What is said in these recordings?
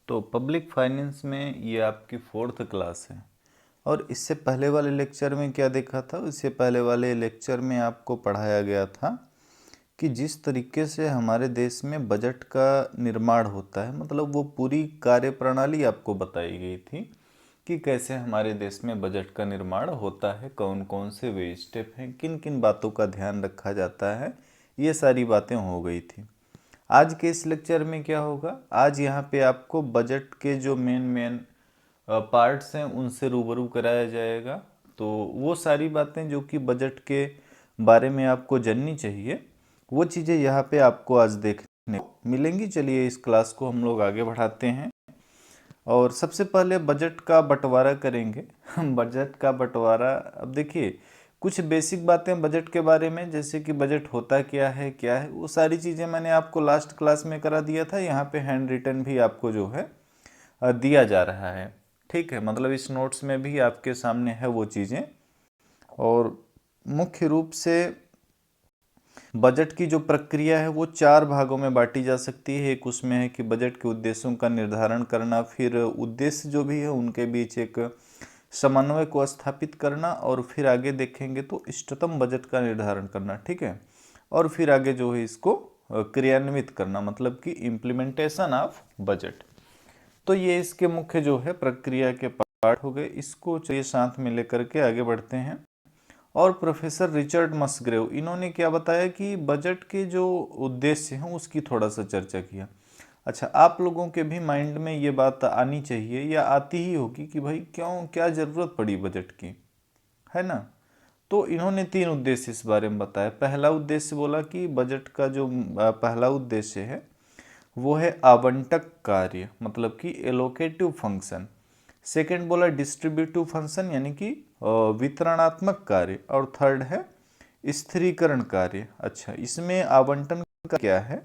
तो public finance में ये आपकी 4th क्लास है। और इससे पहले वाले लेक्चर में क्या देखा था, इससे पहले वाले लेक्चर में आपको पढ़ाया गया था कि जिस तरीके से हमारे देश में बजट का निर्माण होता है, मतलब वो पूरी कार्यप्रणाली आपको बताई गई थी कि कैसे हमारे देश में बजट का निर्माण होता है, कौन कौन से वे स्टेप हैं, किन किन बातों का ध्यान रखा जाता है, ये सारी बातें हो गई थी। आज के इस लेक्चर में क्या होगा, आज यहाँ पे आपको बजट के जो मेन मेन पार्ट्स हैं उनसे रूबरू कराया जाएगा। तो वो सारी बातें जो कि बजट के बारे में आपको जाननी चाहिए, वो चीज़ें यहाँ पे आपको आज देखने को मिलेंगी। चलिए इस क्लास को हम लोग आगे बढ़ाते हैं और सबसे पहले बजट का बंटवारा करेंगे। बजट का बंटवारा, अब देखिए कुछ बेसिक बातें बजट के बारे में, जैसे कि बजट होता क्या है, वो सारी चीज़ें मैंने आपको लास्ट क्लास में करा दिया था। यहाँ पे हैंड रिटन भी आपको जो है दिया जा रहा है। ठीक है, मतलब इस नोट्स में भी आपके सामने है वो चीज़ें। और मुख्य रूप से बजट की जो प्रक्रिया है वो 4 भागों में बांटी जा सकती है। एक उसमें है कि बजट के उद्देश्यों का निर्धारण करना, फिर उद्देश्य जो भी है उनके बीच एक समन्वय को स्थापित करना, और फिर आगे देखेंगे तो इष्टतम बजट का निर्धारण करना। ठीक है, और फिर आगे जो है इसको क्रियान्वित करना, मतलब कि इम्प्लीमेंटेशन ऑफ बजट। तो ये इसके मुख्य जो है प्रक्रिया के पार्ट हो गए। इसको चलिए साथ में लेकर के आगे बढ़ते हैं। और प्रोफेसर रिचर्ड मसग्रेव, इन्होंने क्या बताया कि बजट के जो उद्देश्य हैं उसकी थोड़ा सा चर्चा किया। अच्छा, आप लोगों के भी माइंड में ये बात आनी चाहिए या आती ही होगी कि भाई क्यों, क्या ज़रूरत पड़ी बजट की, है ना। तो इन्होंने 3 उद्देश्य इस बारे में बताया। पहला उद्देश्य बोला कि बजट का जो पहला उद्देश्य है वो है आवंटक कार्य, मतलब कि एलोकेटिव फंक्शन। सेकंड बोला डिस्ट्रीब्यूटिव फंक्शन, यानी कि वितरणात्मक कार्य। और थर्ड है स्थिरीकरण कार्य। अच्छा, इसमें आवंटन का क्या है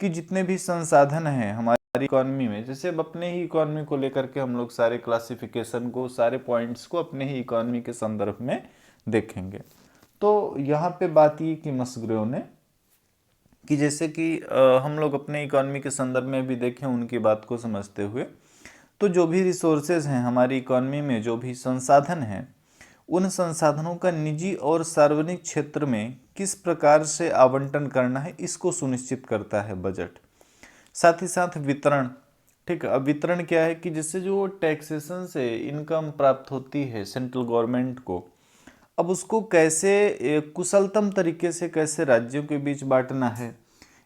कि जितने भी संसाधन हैं हमारी इकोनॉमी में, जैसे अब अपने ही इकोनॉमी को लेकर के हम लोग सारे क्लासिफिकेशन को, सारे पॉइंट्स को अपने ही इकोनॉमी के संदर्भ में देखेंगे। तो यहाँ पे बात ये कि मसग्रेव ने कि जैसे कि हम लोग अपने इकोनॉमी के संदर्भ में भी देखें, उनकी बात को समझते हुए, तो जो भी रिसोर्सेज हैं हमारी इकोनॉमी में, जो भी संसाधन हैं, उन संसाधनों का निजी और सार्वजनिक क्षेत्र में किस प्रकार से आवंटन करना है, इसको सुनिश्चित करता है बजट। साथ ही साथ वितरण। ठीक है, अब वितरण क्या है कि जिससे जो टैक्सेशन से इनकम प्राप्त होती है सेंट्रल गवर्नमेंट को, अब उसको कैसे कुशलतम तरीके से कैसे राज्यों के बीच बांटना है,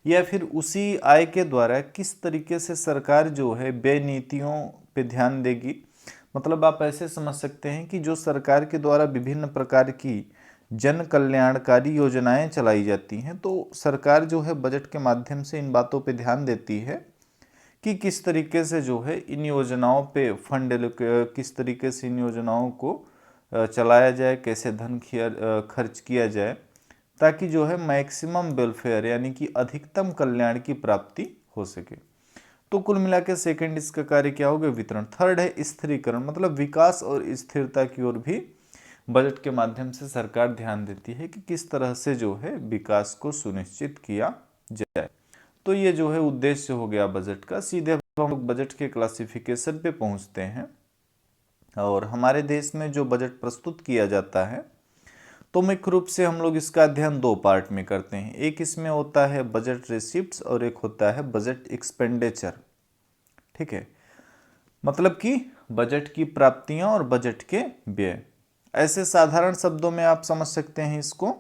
या फिर उसी आय के द्वारा किस तरीके से सरकार जो है व्यय नीतियों पे ध्यान देगी। मतलब आप ऐसे समझ सकते हैं कि जो सरकार के द्वारा विभिन्न प्रकार की जन कल्याणकारी योजनाएं चलाई जाती हैं, तो सरकार जो है बजट के माध्यम से इन बातों पे ध्यान देती है कि किस तरीके से जो है इन योजनाओं पे फंड, किस तरीके से इन योजनाओं को चलाया जाए, कैसे धन खर्च किया जाए, ताकि जो है मैक्सिमम वेलफेयर यानी कि अधिकतम कल्याण की प्राप्ति हो सके। तो कुल मिला के सेकेंड इसका कार्य क्या होगा, वितरण। थर्ड है स्थिरीकरण, मतलब विकास और स्थिरता की ओर भी बजट के माध्यम से सरकार ध्यान देती है कि किस तरह से जो है विकास को सुनिश्चित किया जाए। तो ये जो है उद्देश्य हो गया बजट का। सीधे हम लोग बजट के क्लासिफिकेशन पे पहुंचते हैं। और हमारे देश में जो बजट प्रस्तुत किया जाता है, तो मुख्य रूप से हम लोग इसका अध्ययन 2 पार्ट में करते हैं। एक इसमें होता है बजट रिसिप्ट्स और एक होता है बजट एक्सपेंडिचर। ठीक है, मतलब कि बजट की प्राप्तियां और बजट के व्यय। ऐसे साधारण शब्दों में आप समझ सकते हैं इसको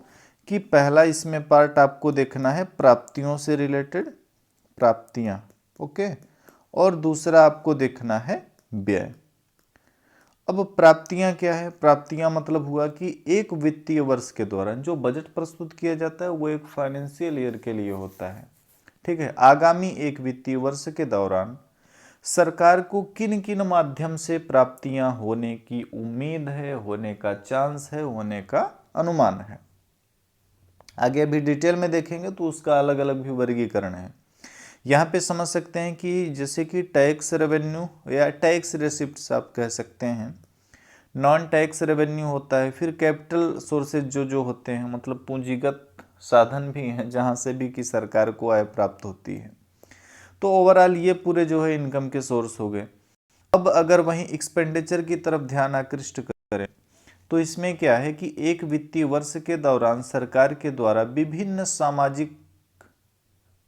कि पहला इसमें पार्ट आपको देखना है प्राप्तियों से रिलेटेड, प्राप्तियां, ओके, और दूसरा आपको देखना है व्यय। अब प्राप्तियां क्या है, प्राप्तियां मतलब हुआ कि एक वित्तीय वर्ष के दौरान जो बजट प्रस्तुत किया जाता है वो एक फाइनेंशियल ईयर के लिए होता है। ठीक है, आगामी एक वित्तीय वर्ष के दौरान सरकार को किन किन माध्यम से प्राप्तियां होने की उम्मीद है, होने का चांस है, होने का अनुमान है। आगे अभी डिटेल में देखेंगे तो उसका अलग अलग भी वर्गीकरण है। यहाँ पे समझ सकते हैं कि जैसे कि टैक्स रेवेन्यू या टैक्स रिसिप्ट्स आप कह सकते हैं, नॉन टैक्स रेवेन्यू होता है, फिर कैपिटल सोर्सेज जो जो होते हैं, मतलब पूंजीगत साधन भी हैं जहाँ से भी कि सरकार को आय प्राप्त होती है। तो ओवरऑल ये पूरे जो है इनकम के सोर्स हो गए। अब अगर वहीं एक्सपेंडिचर की तरफ ध्यान आकृष्ट करें तो इसमें क्या है कि एक वित्तीय वर्ष के दौरान सरकार के द्वारा विभिन्न सामाजिक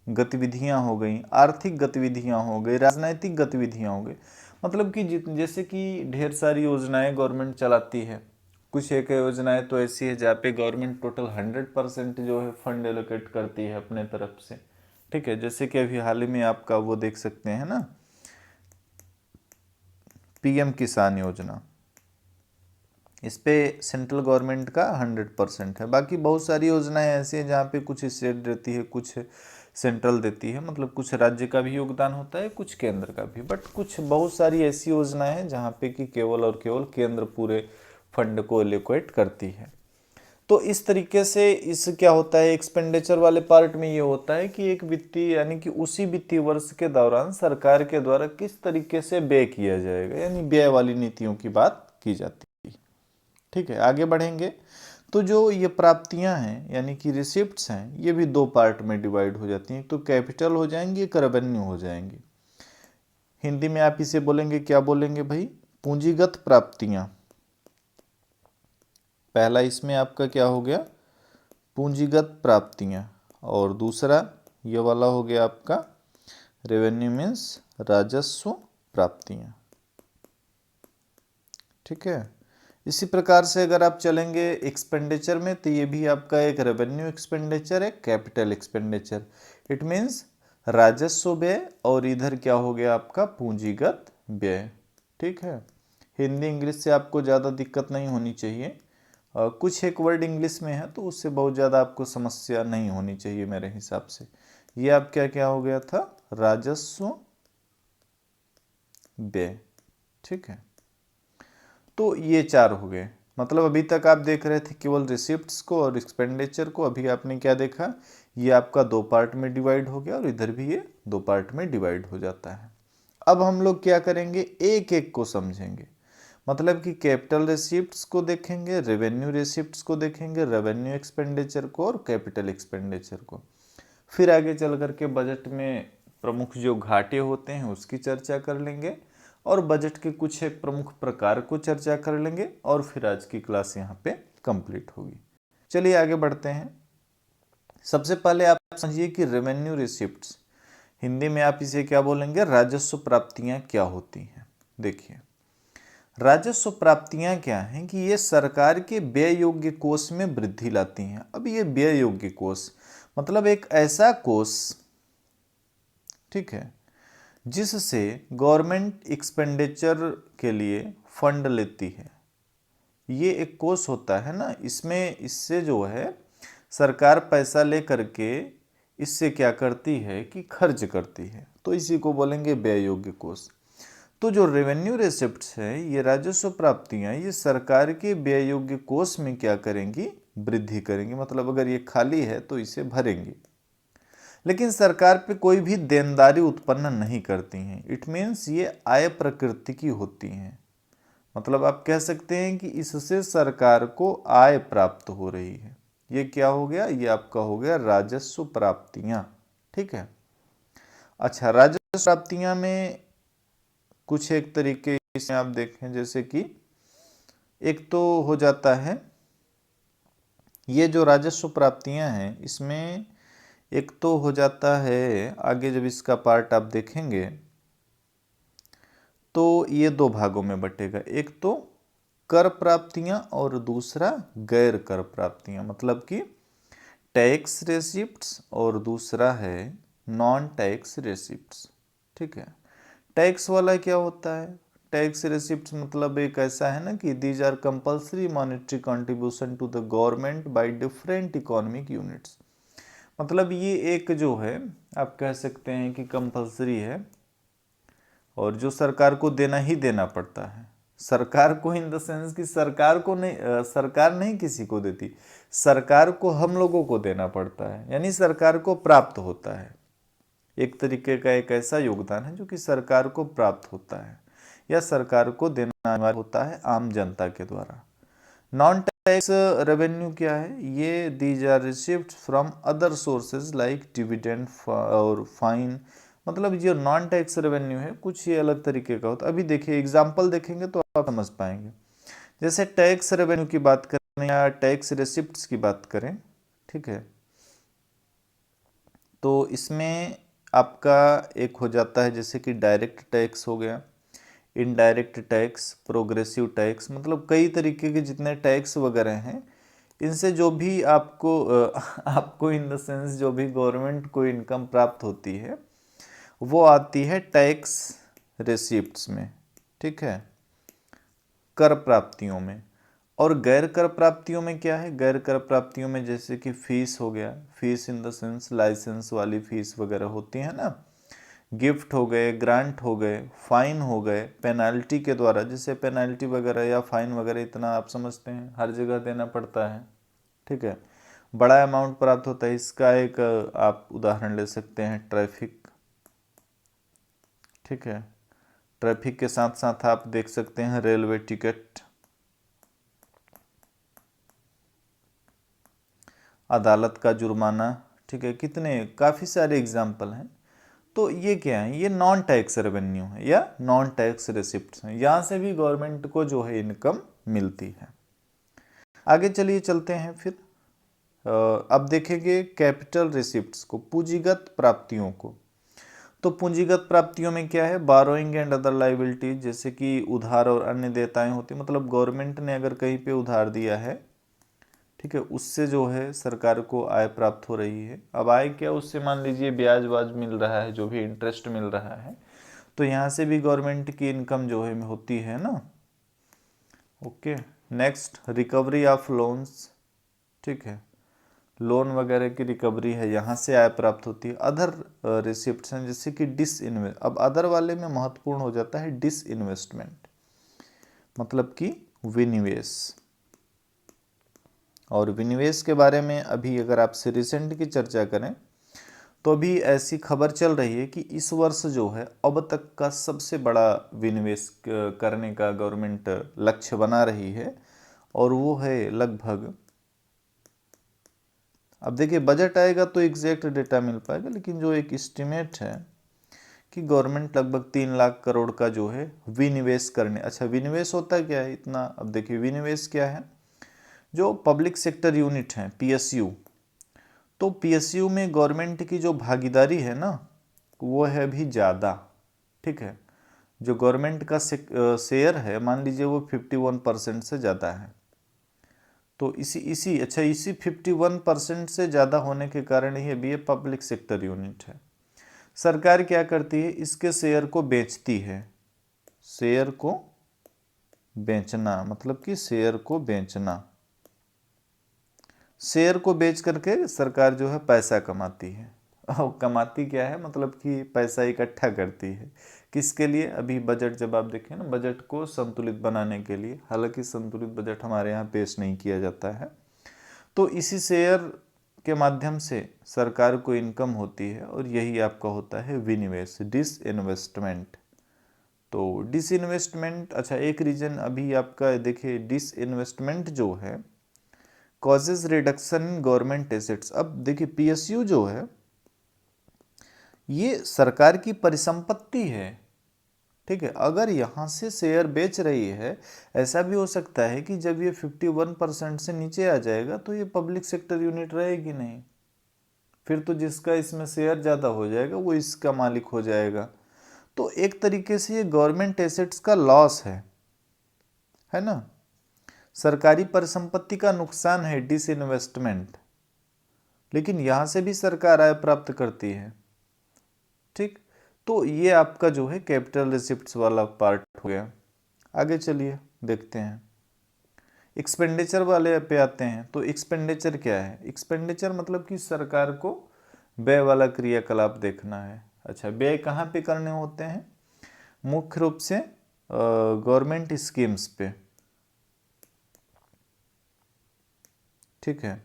गतिविधियां हो गई, आर्थिक गतिविधियां हो गई, राजनैतिक गतिविधियां हो गई। मतलब कि जैसे कि ढेर सारी योजनाएं गवर्नमेंट चलाती है। कुछ एक योजनाएं तो ऐसी है जहाँ पे गवर्नमेंट टोटल 100% जो है फंड एलोकेट करती है अपने तरफ से। ठीक है, जैसे कि अभी हाल ही में आपका वो देख सकते हैं ना, पीएम किसान योजना, इस पे सेंट्रल गवर्नमेंट का 100% है। बाकी बहुत सारी योजनाएं ऐसी हैं जहाँ पे कुछ स्टेट देती है, कुछ सेंट्रल देती है, मतलब कुछ राज्य का भी योगदान होता है, कुछ केंद्र का भी। बट कुछ बहुत सारी ऐसी योजनाएं हैं जहाँ पे कि केवल और केवल केंद्र पूरे फंड को एलोकेट करती है। तो इस तरीके से इस क्या होता है, एक्सपेंडिचर वाले पार्ट में ये होता है कि एक वित्तीय यानी कि उसी वित्तीय वर्ष के दौरान सरकार के द्वारा किस तरीके से व्यय किया जाएगा, यानी व्यय वाली नीतियों की बात की जाती है। ठीक है, आगे बढ़ेंगे तो जो ये प्राप्तियां हैं यानी कि रिसिप्ट्स हैं, ये भी दो पार्ट में डिवाइड हो जाती हैं। तो कैपिटल हो जाएंगी, एक रेवेन्यू हो जाएंगी। हिंदी में आप इसे बोलेंगे, क्या बोलेंगे भाई, पूंजीगत प्राप्तियां। पहला इसमें आपका क्या हो गया, पूंजीगत प्राप्तियां, और दूसरा ये वाला हो गया आपका रेवेन्यू मीन्स राजस्व प्राप्तियां। ठीक है, इसी प्रकार से अगर आप चलेंगे एक्सपेंडिचर में तो ये भी आपका एक रेवेन्यू एक्सपेंडिचर है, कैपिटल एक्सपेंडिचर। इट मीन्स राजस्व व्यय, और इधर क्या हो गया आपका पूंजीगत व्यय। ठीक है, हिंदी इंग्लिश से आपको ज़्यादा दिक्कत नहीं होनी चाहिए। कुछ एक वर्ड इंग्लिश में है तो उससे बहुत ज़्यादा आपको समस्या नहीं होनी चाहिए मेरे हिसाब से। ये आप क्या क्या हो गया था, राजस्व व्यय। ठीक है, तो ये चार हो गए। मतलब अभी तक आप देख रहे थे केवल रिसिप्ट्स को और एक्सपेंडिचर को, अभी आपने क्या देखा, ये आपका दो पार्ट में डिवाइड हो गया और इधर भी ये दो पार्ट में डिवाइड हो जाता है। अब हम लोग क्या करेंगे, एक एक को समझेंगे। मतलब कि कैपिटल रिसिप्ट्स को देखेंगे, रेवेन्यू रिसिप्ट्स को देखेंगे, रेवेन्यू एक्सपेंडिचर को और कैपिटल एक्सपेंडिचर को। फिर आगे चल करके बजट में प्रमुख जो घाटे होते हैं उसकी चर्चा कर लेंगे, और बजट के कुछ एक प्रमुख प्रकार को चर्चा कर लेंगे, और फिर आज की क्लास यहाँ पे कंप्लीट होगी। चलिए आगे बढ़ते हैं। सबसे पहले आप समझिए कि रेवेन्यू रिसिप्ट्स, हिंदी में आप इसे क्या बोलेंगे, राजस्व प्राप्तियां क्या होती हैं। देखिए, राजस्व प्राप्तियां क्या हैं कि ये सरकार के व्यय योग्य कोष में वृद्धि लाती हैं। अब ये व्यय योग्य कोष मतलब एक ऐसा कोष, ठीक है, जिससे गवर्नमेंट एक्सपेंडिचर के लिए फंड लेती है। ये एक कोष होता है ना, इसमें इससे जो है सरकार पैसा ले करके इससे क्या करती है कि खर्च करती है, तो इसी को बोलेंगे व्यय योग्य कोष। तो जो रेवेन्यू रिसिप्ट्स है, ये राजस्व प्राप्तियां, ये सरकार के व्यय योग्य कोष में क्या करेंगी, वृद्धि करेंगी। मतलब अगर ये खाली है तो इसे भरेंगी, लेकिन सरकार पे कोई भी देनदारी उत्पन्न नहीं करती हैं। इट मीन्स ये आय प्रकृति की होती हैं। मतलब आप कह सकते हैं कि इससे सरकार को आय प्राप्त हो रही है। ये क्या हो गया, ये आपका हो गया राजस्व प्राप्तियां। ठीक है, अच्छा, राजस्व प्राप्तियां में कुछ एक तरीके से आप देखें, जैसे कि एक तो हो जाता है ये जो राजस्व प्राप्तियां हैं, इसमें एक तो हो जाता है, आगे जब इसका पार्ट आप देखेंगे तो ये दो भागों में बटेगा। एक तो कर प्राप्तियां और दूसरा गैर कर प्राप्तियां, मतलब कि टैक्स रेसिप्ट्स और दूसरा है नॉन टैक्स रेसिप्ट्स। ठीक है, टैक्स वाला क्या होता है, टैक्स रेसिप्ट्स मतलब एक ऐसा है ना कि these are compulsory monetary contribution to the government by different economic units. मतलब ये एक जो है आप कह सकते हैं कि कंपल्सरी है, और जो सरकार को देना ही देना पड़ता है। सरकार को इन द सेंस कि सरकार को नहीं, सरकार नहीं किसी को देती, सरकार को हम लोगों को देना पड़ता है, यानी सरकार को प्राप्त होता है। एक तरीके का एक ऐसा योगदान है जो कि सरकार को प्राप्त होता है या सरकार को देना होता है आम जनता के द्वारा। नॉन टैक्स रेवेन्यू क्या है, ये these are received from other sources like dividend और फाइन। मतलब जो नॉन टैक्स रेवेन्यू है कुछ ये अलग तरीके का होता है। अभी देखिए एग्जाम्पल देखेंगे तो आप समझ पाएंगे। जैसे टैक्स रेवेन्यू की बात करें या टैक्स रिसिप्ट्स की बात करें, ठीक है, तो इसमें आपका एक हो जाता है जैसे कि डायरेक्ट टैक्स हो गया, इनडायरेक्ट टैक्स, प्रोग्रेसिव टैक्स, मतलब कई तरीके के जितने टैक्स वगैरह हैं इनसे जो भी आपको इन द सेंस जो भी गवर्नमेंट को इनकम प्राप्त होती है वो आती है टैक्स रिसिप्ट्स में, ठीक है, कर प्राप्तियों में। और गैर कर प्राप्तियों में क्या है? गैर कर प्राप्तियों में जैसे कि फीस हो गया, fees in the sense licence वाली फीस वगैरह होती है ना, गिफ्ट हो गए, ग्रांट हो गए, फाइन हो गए, पेनाल्टी के द्वारा, जैसे पेनाल्टी वगैरह या फाइन वगैरह इतना आप समझते हैं हर जगह देना पड़ता है, ठीक है, बड़ा अमाउंट प्राप्त होता है। इसका एक आप उदाहरण ले सकते हैं ट्रैफिक, ठीक है, ट्रैफिक के साथ साथ आप देख सकते हैं रेलवे टिकट, अदालत का जुर्माना, ठीक है, कितने काफ़ी सारे एग्जाम्पल हैं। तो ये क्या है? ये नॉन टैक्स रेवेन्यू है या नॉन टैक्स रिसिप्ट्स हैं, यहाँ से भी गवर्नमेंट को जो है इनकम मिलती है। आगे चलिए चलते हैं फिर अब देखेंगे कैपिटल रिसिप्ट्स को, पूंजीगत प्राप्तियों को। तो पूंजीगत प्राप्तियों में क्या है? बारोइंग एंड अदर लाइबिलिटीज, जैसे कि उधार और अन्य देयताएं होती, मतलब गवर्नमेंट ने अगर कहीं पे उधार दिया है, ठीक है, उससे जो है सरकार को आय प्राप्त हो रही है। अब आय क्या? उससे मान लीजिए ब्याज वाज मिल रहा है, जो भी इंटरेस्ट मिल रहा है, तो यहाँ से भी गवर्नमेंट की इनकम जो है होती है ना। Okay, next recovery of loans, ठीक है, लोन वगैरह की रिकवरी है, यहाँ से आय प्राप्त होती है। अदर रिसिप्ट्स हैं जैसे कि डिसइन्वेस्ट, अब अदर वाले में महत्वपूर्ण हो जाता है डिसइन्वेस्टमेंट, मतलब कि विनिवेश। और विनिवेश के बारे में अभी अगर आपसे रिसेंट की चर्चा करें तो अभी ऐसी खबर चल रही है कि इस वर्ष जो है अब तक का सबसे बड़ा विनिवेश करने का गवर्नमेंट लक्ष्य बना रही है, और वो है लगभग, अब देखिए बजट आएगा तो एग्जैक्ट डेटा मिल पाएगा, लेकिन जो एक एस्टिमेट है कि गवर्नमेंट लगभग 3 लाख करोड़ का जो है विनिवेश करने। अच्छा, विनिवेश होता क्या है इतना? अब देखिए विनिवेश क्या है, जो पब्लिक सेक्टर यूनिट है पीएसयू, तो पीएसयू में गवर्नमेंट की जो भागीदारी है ना वो है भी ज़्यादा, ठीक है, जो गवर्नमेंट का शेयर है मान लीजिए वो 51% से ज़्यादा है। तो इसी 51% से ज़्यादा होने के कारण ही अभी ये पब्लिक सेक्टर यूनिट है। सरकार क्या करती है? इसके शेयर को बेचती है, शेयर को बेचना मतलब कि शेयर को बेचना, शेयर को बेच करके सरकार जो है पैसा कमाती है। और कमाती क्या है? मतलब कि पैसा इकट्ठा करती है, किसके लिए? अभी बजट जब आप देखें ना, बजट को संतुलित बनाने के लिए, हालांकि संतुलित बजट हमारे यहाँ पेश नहीं किया जाता है, तो इसी शेयर के माध्यम से सरकार को इनकम होती है, और यही आपका होता है विनिवेश, डिसइन्वेस्टमेंट। तो डिसइन्वेस्टमेंट, अच्छा एक रीजन अभी आपका देखिए, डिसइन्वेस्टमेंट जो है causes reduction in government assets. अब देखिए पीएसयू जो है ये सरकार की परिसंपत्ति है, ठीक है, अगर यहाँ से शेयर बेच रही है, ऐसा भी हो सकता है कि जब ये 51% से नीचे आ जाएगा तो ये पब्लिक सेक्टर यूनिट रहेगी नहीं, फिर तो जिसका इसमें शेयर ज़्यादा हो जाएगा वो इसका मालिक हो जाएगा। तो एक तरीके से ये गवर्नमेंट एसेट्स का लॉस है ना, सरकारी परिसंपत्ति का नुकसान है, डिसइन्वेस्टमेंट, लेकिन यहाँ से भी सरकार आय प्राप्त करती है, ठीक। तो ये आपका जो है कैपिटल रिसिप्ट्स वाला पार्ट हो गया। आगे चलिए देखते हैं, एक्सपेंडिचर वाले पे आते हैं। तो एक्सपेंडिचर क्या है? एक्सपेंडिचर मतलब कि सरकार को व्यय वाला क्रियाकलाप देखना है। अच्छा, व्यय कहाँ पे करने होते हैं? मुख्य रूप से गवर्नमेंट स्कीम्स पे, ठीक है,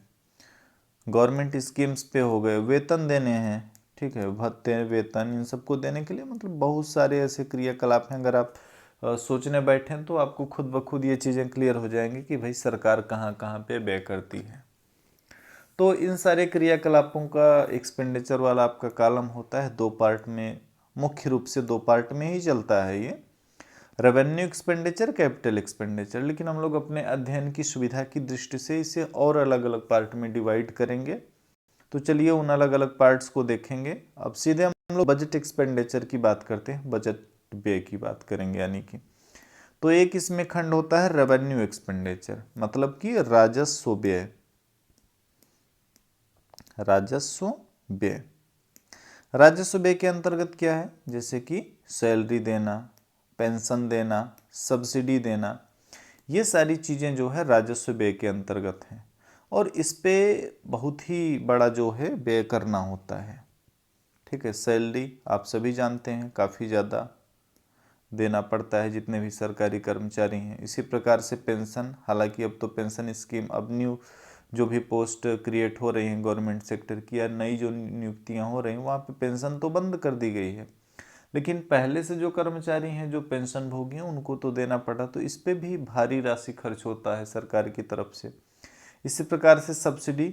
गवर्नमेंट स्कीम्स पे हो गए, वेतन देने हैं, ठीक है, भत्ते वेतन इन सबको देने के लिए, मतलब बहुत सारे ऐसे क्रियाकलाप हैं। अगर आप सोचने बैठें तो आपको खुद ब खुद ये चीज़ें क्लियर हो जाएंगी कि भाई सरकार कहाँ कहाँ पे व्यय करती है। तो इन सारे क्रियाकलापों का एक्सपेंडिचर वाला आपका कॉलम होता है, 2 पार्ट में मुख्य रूप से दो पार्ट में ही चलता है ये, रेवेन्यू एक्सपेंडिचर, कैपिटल एक्सपेंडिचर। लेकिन हम लोग अपने अध्ययन की सुविधा की दृष्टि से इसे और अलग अलग पार्ट में डिवाइड करेंगे। तो चलिए उन अलग अलग पार्ट्स को देखेंगे। अब सीधे हम लोग बजट एक्सपेंडिचर की बात करते हैं, बजट व्यय की बात करेंगे यानी कि। तो एक इसमें खंड होता है रेवेन्यू एक्सपेंडिचर, मतलब कि राजस्व व्यय। राजस्व व्यय, राजस्व व्यय के अंतर्गत क्या है, जैसे कि सैलरी देना, पेंशन देना, सब्सिडी देना, ये सारी चीजें जो है राजस्व व्यय के अंतर्गत हैं। और इस पे बहुत ही बड़ा जो है व्यय करना होता है। ठीक है, सैलरी आप सभी जानते हैं काफ़ी ज़्यादा देना पड़ता है जितने भी सरकारी कर्मचारी हैं। इसी प्रकार से पेंशन, हालांकि अब तो पेंशन स्कीम, अब न्यू जो भी पोस्ट क्रिएट हो रही हैं गवर्नमेंट सेक्टर की या नई जो नियुक्तियां हो रही हैं वहाँ पे पेंशन तो बंद कर दी गई है, लेकिन पहले से जो कर्मचारी हैं जो पेंशन भोगी हैं उनको तो देना पड़ा, तो इस पे भी भारी राशि खर्च होता है सरकार की तरफ से। इसी प्रकार से सब्सिडी,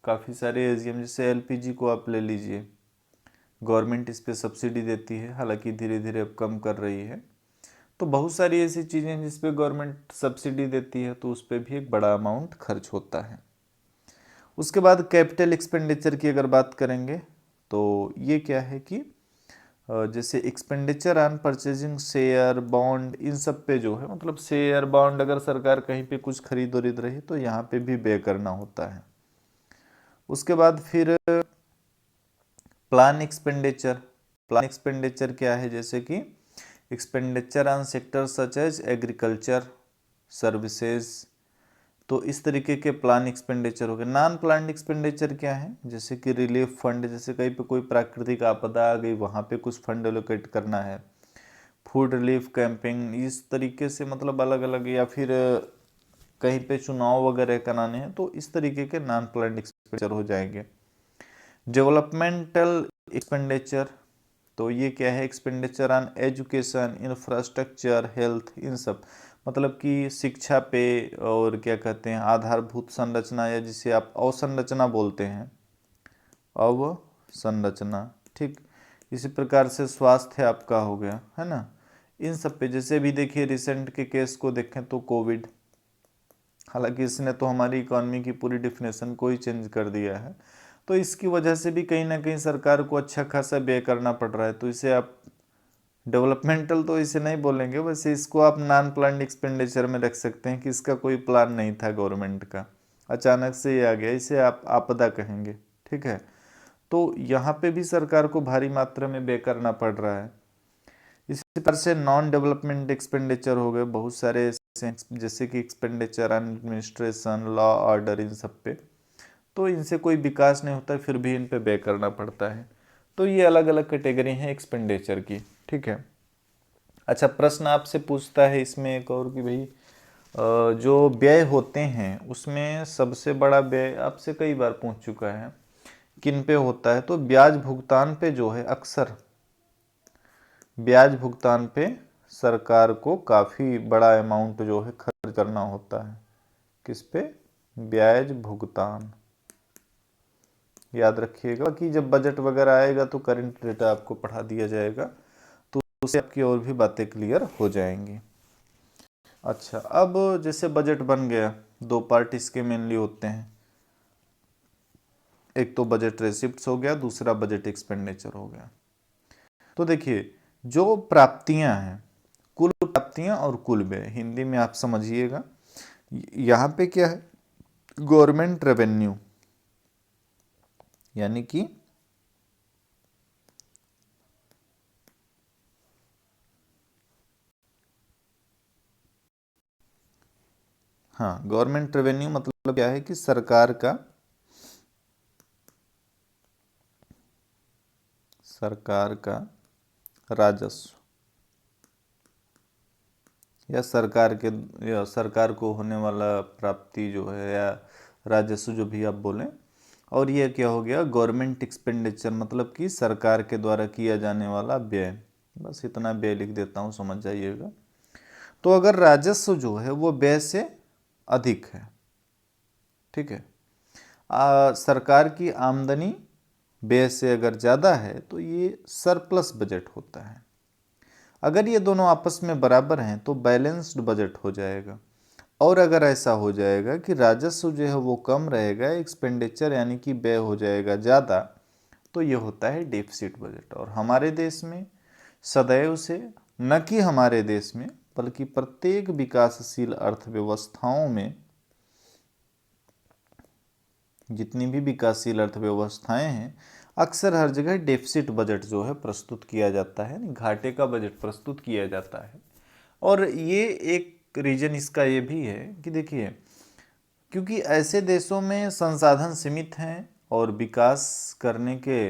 काफ़ी सारे एजीएम, जैसे एलपीजी को आप ले लीजिए, गवर्नमेंट इस पे सब्सिडी देती है, हालांकि धीरे धीरे अब कम कर रही है। तो बहुत सारी ऐसी चीज़ें हैं जिस पे गवर्नमेंट सब्सिडी देती है, तो उस पर भी एक बड़ा अमाउंट खर्च होता है। उसके बाद कैपिटल एक्सपेंडिचर की अगर बात करेंगे तो ये क्या है कि जैसे expenditure on purchasing share, bond, इन सब पे जो है, मतलब शेयर बॉन्ड अगर सरकार कहीं पे कुछ खरीद वरीद रही तो यहाँ पे भी व्यय करना होता है। उसके बाद फिर प्लान एक्सपेंडिचर। प्लान एक्सपेंडिचर क्या है, जैसे कि expenditure on sector such as agriculture, services, तो इस तरीके के प्लान एक्सपेंडिचर हो गए। नॉन प्लान एक्सपेंडिचर क्या है, जैसे कि रिलीफ फंड, जैसे कहीं पे कोई प्राकृतिक आपदा आ गई वहाँ पे कुछ फंड एलोकेट करना है, फूड रिलीफ कैंपिंग, इस तरीके से, मतलब अलग अलग, या फिर कहीं पे चुनाव वगैरह कराने हैं तो इस तरीके के नॉन प्लान एक्सपेंडिचर हो जाएंगे। डेवलपमेंटल एक्सपेंडिचर, तो ये क्या है, expenditure on education, infrastructure, health, इन सब, मतलब कि शिक्षा पे, और क्या कहते हैं आधारभूत संरचना, या जिसे आप अवसंरचना बोलते हैं, अवसंरचना। ठीक, इसी प्रकार से स्वास्थ्य आपका हो गया, है ना, इन सब पे। जैसे भी देखिए रिसेंट के केस को देखें तो कोविड, हालांकि इसने तो हमारी इकोनॉमी की पूरी डिफिनेशन को ही चेंज कर दिया है, तो इसकी वजह से भी कहीं ना कहीं सरकार को अच्छा खासा व्यय करना पड़ रहा है। तो इसे आप डेवलपमेंटल तो इसे नहीं बोलेंगे, वैसे इसको आप नॉन प्लान्ड एक्सपेंडिचर में रख सकते हैं कि इसका कोई प्लान नहीं था गवर्नमेंट का, अचानक से ये आ गया, इसे आप आपदा कहेंगे। ठीक है, तो यहाँ पे भी सरकार को भारी मात्रा में व्यय करना पड़ रहा है। इसी प्रकार से नॉन डेवलपमेंट एक्सपेंडिचर हो गए बहुत सारे ऐसे, जैसे कि expenditure on administration, law, order, इन सब पे, तो इनसे कोई विकास नहीं होता, फिर भी इन पे व्यय करना पड़ता है। तो ये अलग अलग कैटेगरी हैं एक्सपेंडिचर की। ठीक है, अच्छा प्रश्न आपसे पूछता है इसमें एक और कि भाई जो व्यय होते हैं उसमें सबसे बड़ा व्यय आपसे कई बार पूछ चुका है किन पे होता है, तो ब्याज भुगतान पे जो है, अक्सर ब्याज भुगतान पे सरकार को काफ़ी बड़ा अमाउंट जो है खर्च करना होता है। किस पे, ब्याज भुगतान, याद रखिएगा कि जब बजट वगैरह आएगा तो करंट डेटा आपको पढ़ा दिया जाएगा, तो उससे आपकी और भी बातें क्लियर हो जाएंगी। अच्छा, अब जैसे बजट बन गया, दो पार्ट इसके मेनली होते हैं, एक तो बजट रेसिप्ट्स हो गया, दूसरा बजट एक्सपेंडिचर हो गया। तो देखिए जो प्राप्तियां हैं, कुल प्राप्तियां और कुल व्यय, हिंदी में आप समझिएगा, यहाँ पे क्या है, गवर्नमेंट रेवेन्यू, यानी कि हाँ, गवर्नमेंट रेवेन्यू मतलब क्या है कि सरकार का राजस्व, या सरकार को होने वाला प्राप्ति जो है, या राजस्व जो भी आप बोलें। और ये क्या हो गया, गवर्नमेंट एक्सपेंडिचर, मतलब कि सरकार के द्वारा किया जाने वाला व्यय। बस इतना व्यय लिख देता हूँ, समझ जाइएगा। तो अगर राजस्व जो है वो व्यय से अधिक है, ठीक है, सरकार की आमदनी व्यय से अगर ज़्यादा है तो ये सरप्लस बजट होता है। अगर ये दोनों आपस में बराबर हैं तो बैलेंस्ड बजट हो जाएगा। और अगर ऐसा हो जाएगा कि राजस्व जो है वो कम रहेगा, एक्सपेंडिचर यानी कि व्यय हो जाएगा ज़्यादा, तो ये होता है डेफिसिट बजट। और हमारे देश में सदैव से, न कि हमारे देश में बल्कि प्रत्येक विकासशील अर्थव्यवस्थाओं में, जितनी भी विकासशील अर्थव्यवस्थाएं हैं, अक्सर हर जगह डेफिसिट बजट जो है प्रस्तुत किया जाता है, घाटे का बजट प्रस्तुत किया जाता है। और ये एक रीजन इसका ये भी है कि देखिए, क्योंकि ऐसे देशों में संसाधन सीमित हैं और विकास करने के,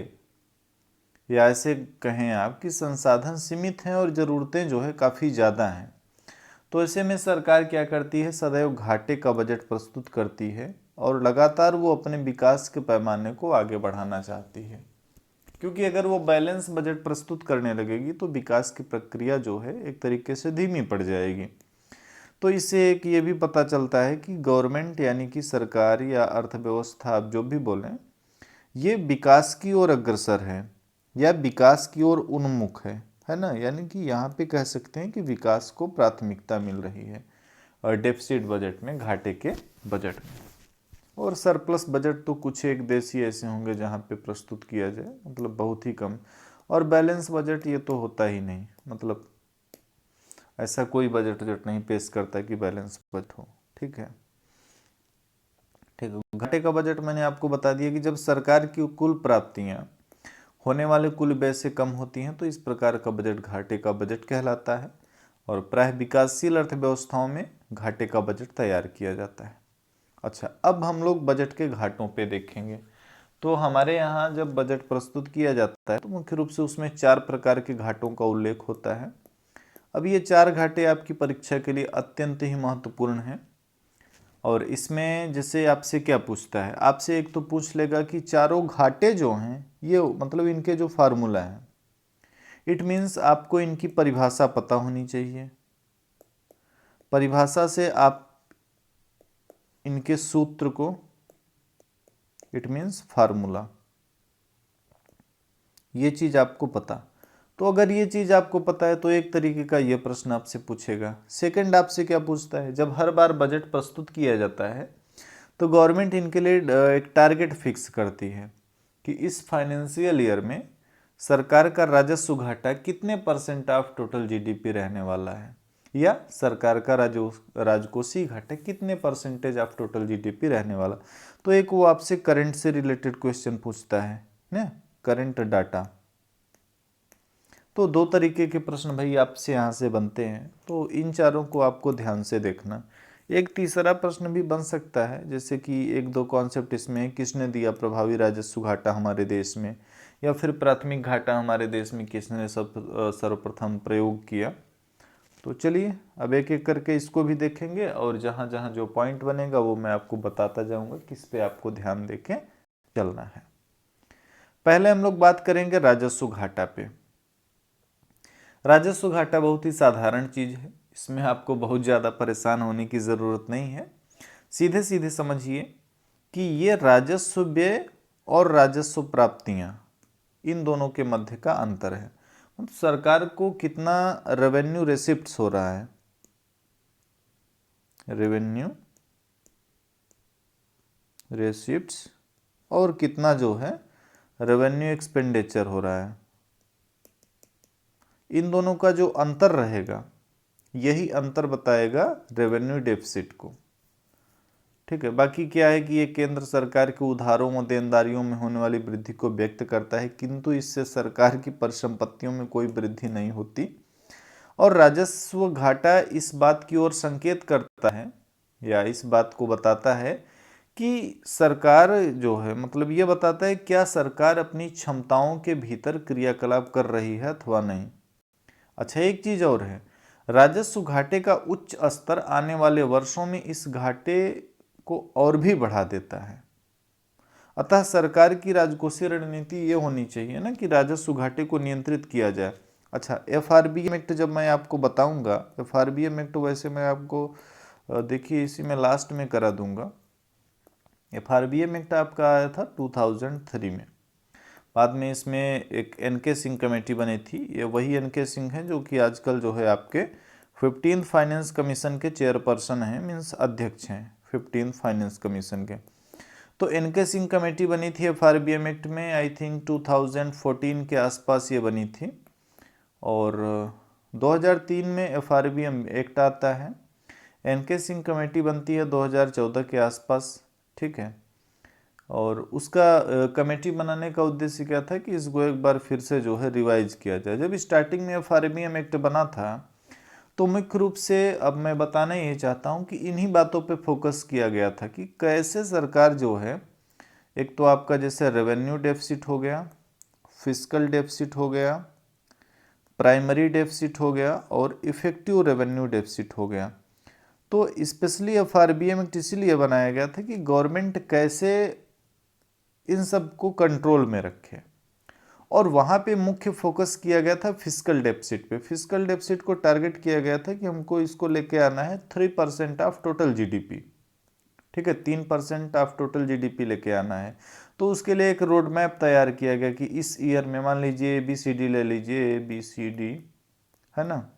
या ऐसे कहें आप कि संसाधन सीमित हैं और ज़रूरतें जो है काफ़ी ज़्यादा हैं, तो ऐसे में सरकार क्या करती है, सदैव घाटे का बजट प्रस्तुत करती है और लगातार वो अपने विकास के पैमाने को आगे बढ़ाना चाहती है। क्योंकि अगर वो बैलेंस बजट प्रस्तुत करने लगेगी तो विकास की प्रक्रिया जो है एक तरीके से धीमी पड़ जाएगी। तो इससे एक ये भी पता चलता है कि गवर्नमेंट यानी कि सरकार या अर्थव्यवस्था, आप जो भी बोलें, ये विकास की ओर अग्रसर है या विकास की ओर उन्मुख है ना। यानी कि यहाँ पे कह सकते हैं कि विकास को प्राथमिकता मिल रही है और डेफिसिट बजट में, घाटे के बजट में। और सरप्लस बजट तो कुछ एक देश ही ऐसे होंगे जहाँ पे प्रस्तुत किया जाए, मतलब बहुत ही कम। और बैलेंस बजट ये तो होता ही नहीं, मतलब ऐसा कोई बजट नहीं पेश करता कि बैलेंस बजट हो। ठीक है, ठीक है। घाटे का बजट मैंने आपको बता दिया कि जब सरकार की कुल प्राप्तियां होने वाले कुल व्यय से कम होती हैं तो इस प्रकार का बजट घाटे का बजट कहलाता है। और प्रायः विकासशील अर्थव्यवस्थाओं में घाटे का बजट तैयार किया जाता है। अच्छा, अब हम लोग बजट के घाटों पे देखेंगे। तो हमारे यहाँ जब बजट प्रस्तुत किया जाता है तो मुख्य रूप से उसमें 4 प्रकार के घाटों का उल्लेख होता है। अब ये 4 घाटे आपकी परीक्षा के लिए अत्यंत ही महत्वपूर्ण हैं। और इसमें जैसे आपसे क्या पूछता है, आपसे एक तो पूछ लेगा कि चारों घाटे जो हैं ये, मतलब इनके जो फार्मूला है, इट मीन्स आपको इनकी परिभाषा पता होनी चाहिए। परिभाषा से आप इनके सूत्र को, इट मीन्स फार्मूला, ये चीज आपको पता। तो अगर ये चीज आपको पता है तो एक तरीके का ये प्रश्न आपसे पूछेगा। सेकंड आपसे क्या पूछता है, जब हर बार बजट प्रस्तुत किया जाता है तो गवर्नमेंट इनके लिए एक टारगेट फिक्स करती है कि इस फाइनेंशियल ईयर में सरकार का राजस्व घाटा कितने % ऑफ टोटल जीडीपी रहने वाला है, या सरकार का राजकोषीय घाटा कितने % ऑफ टोटल जीडीपी रहने वाला। तो एक वो आपसे करंट से रिलेटेड क्वेश्चन पूछता है ना, करंट डाटा। तो 2 तरीके के प्रश्न भाई आपसे यहाँ से बनते हैं, तो इन चारों को आपको ध्यान से देखना। एक तीसरा प्रश्न भी बन सकता है, जैसे कि 1-2 कॉन्सेप्ट इसमें, किसने दिया प्रभावी राजस्व घाटा हमारे देश में, या फिर प्राथमिक घाटा हमारे देश में किसने सर्वप्रथम प्रयोग किया। तो चलिए अब एक एक करके इसको भी देखेंगे और जहाँ जहाँ जो पॉइंट बनेगा वो मैं आपको बताता जाऊँगा, किस पे आपको ध्यान देके चलना है। पहले हम लोग बात करेंगे राजस्व घाटा पे। राजस्व घाटा बहुत ही साधारण चीज है, इसमें आपको बहुत ज़्यादा परेशान होने की ज़रूरत नहीं है। सीधे सीधे समझिए कि ये राजस्व व्यय और राजस्व प्राप्तियां, इन दोनों के मध्य का अंतर है। मतलब सरकार को कितना रेवेन्यू रेसिप्ट्स हो रहा है, रेवेन्यू रेसिप्ट्स, और कितना जो है रेवेन्यू एक्सपेंडिचर हो रहा है, इन दोनों का जो अंतर रहेगा यही अंतर बताएगा रेवेन्यू डेफिसिट को। ठीक है, बाकी क्या है कि ये केंद्र सरकार के उधारों व देनदारियों में होने वाली वृद्धि को व्यक्त करता है, किंतु इससे सरकार की परिसंपत्तियों में कोई वृद्धि नहीं होती। और राजस्व घाटा इस बात की ओर संकेत करता है या इस बात को बताता है कि सरकार जो है, मतलब ये बताता है क्या सरकार अपनी क्षमताओं के भीतर क्रियाकलाप कर रही है अथवा नहीं। अच्छा, एक चीज और है, राजस्व घाटे का उच्च स्तर आने वाले वर्षों में इस घाटे को और भी बढ़ा देता है। अतः सरकार की राजकोषीय रणनीति ये होनी चाहिए ना कि राजस्व घाटे को नियंत्रित किया जाए। अच्छा, एफआरबीएम एक्ट जब मैं आपको बताऊंगा, एफआरबीएम एक्ट वैसे मैं आपको देखिए इसी में लास्ट में करा दूंगा। एफआरबीएम एक्ट आपका आया था 2003 में। बाद में इसमें एक एन.के. सिंह कमेटी बनी थी। ये वही एन.के. सिंह हैं जो कि आजकल जो है आपके 15th फाइनेंस कमीशन के चेयरपर्सन हैं, मीन्स अध्यक्ष हैं 15th फाइनेंस कमीशन के। तो एन.के. सिंह कमेटी बनी थी एफआरबीएम एक्ट में, आई थिंक 2014 के आसपास ये बनी थी। और 2003 में एफआरबीएम एक्ट आता है। एन.के. सिंह कमेटी बनती है 2014 के आसपास, ठीक है। और उसका कमेटी बनाने का उद्देश्य क्या था कि इसको एक बार फिर से जो है रिवाइज किया जाए। जब स्टार्टिंग में एफआरबीएम एक्ट बना था तो मुख्य रूप से अब मैं बताना ये चाहता हूँ कि इन्हीं बातों पे फोकस किया गया था कि कैसे सरकार जो है, एक तो आपका जैसे रेवेन्यू डेफिसिट हो गया, फिस्कल डेफिसिट हो गया, प्राइमरी डेफिसिट हो गया और इफेक्टिव रेवेन्यू डेफिसिट हो गया। तो स्पेशली एफआरबीएम एक्ट इसीलिए बनाया गया था कि गवर्नमेंट कैसे इन सब को कंट्रोल में रखे। और वहाँ पे मुख्य फोकस किया गया था फिस्कल डेफिसिट पे। फिस्कल डेफिसिट को टारगेट किया गया था कि हमको इसको लेके आना है 3% ऑफ टोटल जीडीपी, ठीक है, 3% ऑफ टोटल जीडीपी लेके आना है। तो उसके लिए एक रोड मैप तैयार किया गया कि इस ईयर में मान लीजिए ABCD ले लीजिए, ABCD है ना।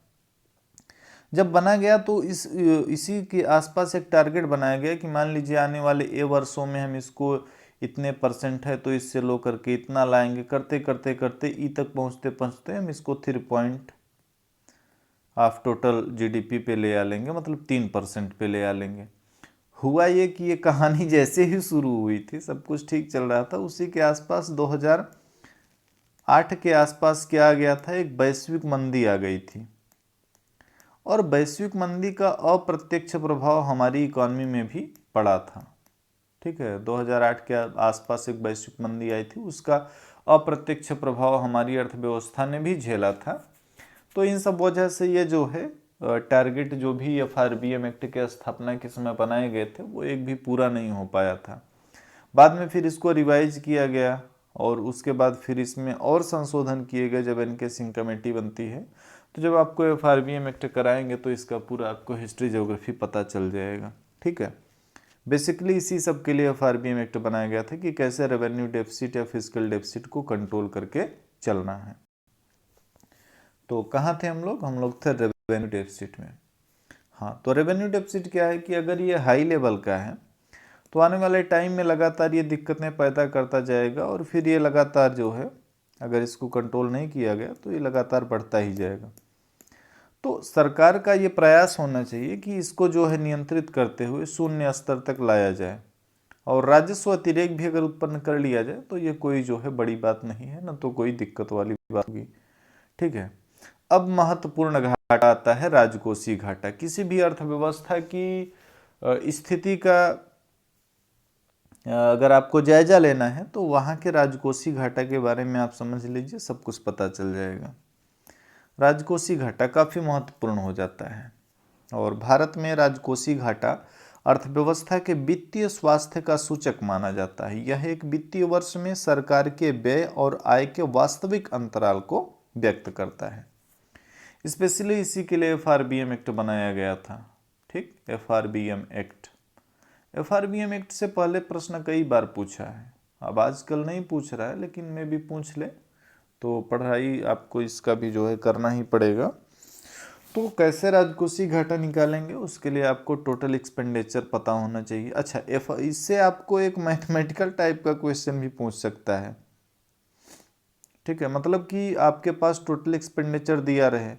जब बना गया तो इसी के आसपास एक टारगेट बनाया गया कि मान लीजिए आने वाले वर्षों में हम इसको इतने % है तो इससे लो करके इतना लाएंगे, करते करते करते ई तक पहुंचते पहुंचते हम इसको 3 पॉइंट ऑफ टोटल जीडीपी पे ले आ लेंगे, मतलब 3% पे ले आ लेंगे। हुआ ये कि ये कहानी जैसे ही शुरू हुई थी, सब कुछ ठीक चल रहा था, उसी के आसपास 2008 के आसपास क्या आ गया था, एक वैश्विक मंदी आ गई थी। और वैश्विक मंदी का अप्रत्यक्ष प्रभाव हमारी इकॉनमी में भी पड़ा था, ठीक है। 2008 के आसपास एक वैश्विक मंदी आई थी, उसका अप्रत्यक्ष प्रभाव हमारी अर्थव्यवस्था ने भी झेला था। तो इन सब वजह से ये जो है टारगेट जो भी एफआरबीएम एक्ट के स्थापना के समय बनाए गए थे वो एक भी पूरा नहीं हो पाया था। बाद में फिर इसको रिवाइज किया गया और उसके बाद फिर इसमें और संशोधन किए गए जब एन.के. सिंह कमेटी बनती है। तो जब आपको एफआरबीएम एक्ट कराएंगे तो इसका पूरा आपको हिस्ट्री ज्योग्राफी पता चल जाएगा, ठीक है। बेसिकली इसी सब के लिए एफआरबीएम एक्ट बनाया गया था कि कैसे रेवेन्यू डेफिसिट या फिस्कल डेफिसिट को कंट्रोल करके चलना है। तो कहाँ थे हम लोग थे रेवेन्यू डेफिसिट में। हाँ, तो रेवेन्यू डेफिसिट क्या है कि अगर ये हाई लेवल का है तो आने वाले टाइम में लगातार ये दिक्कतें पैदा करता जाएगा और फिर ये लगातार जो है, अगर इसको कंट्रोल नहीं किया गया तो ये लगातार बढ़ता ही जाएगा। तो सरकार का ये प्रयास होना चाहिए कि इसको जो है नियंत्रित करते हुए शून्य स्तर तक लाया जाए और राजस्व अतिरेक भी अगर उत्पन्न कर लिया जाए तो ये कोई जो है बड़ी बात नहीं है, ना तो कोई दिक्कत वाली बात होगी, ठीक है। अब महत्वपूर्ण घाटा आता है राजकोषीय घाटा। किसी भी अर्थव्यवस्था की स्थिति का अगर आपको जायजा लेना है तो वहाँ के राजकोषीय घाटा के बारे में आप समझ लीजिए, सब कुछ पता चल जाएगा। राजकोषीय घाटा काफ़ी महत्वपूर्ण हो जाता है और भारत में राजकोषीय घाटा अर्थव्यवस्था के वित्तीय स्वास्थ्य का सूचक माना जाता है। यह एक वित्तीय वर्ष में सरकार के व्यय और आय के वास्तविक अंतराल को व्यक्त करता है। स्पेशली इसी के लिए एफआरबीएम एक्ट बनाया गया था, ठीक। एफआरबीएम एक्ट से पहले प्रश्न कई बार पूछा है, अब आजकल नहीं पूछ रहा है लेकिन मैं भी पूछ ले तो पढ़ाई आपको इसका भी जो है करना ही पड़ेगा। तो कैसे राजकोषीय घाटा निकालेंगे उसके लिए आपको टोटल एक्सपेंडिचर पता होना चाहिए। अच्छा, इससे आपको एक मैथमेटिकल टाइप का क्वेश्चन भी पूछ सकता है, ठीक है। मतलब कि आपके पास टोटल एक्सपेंडिचर दिया रहे,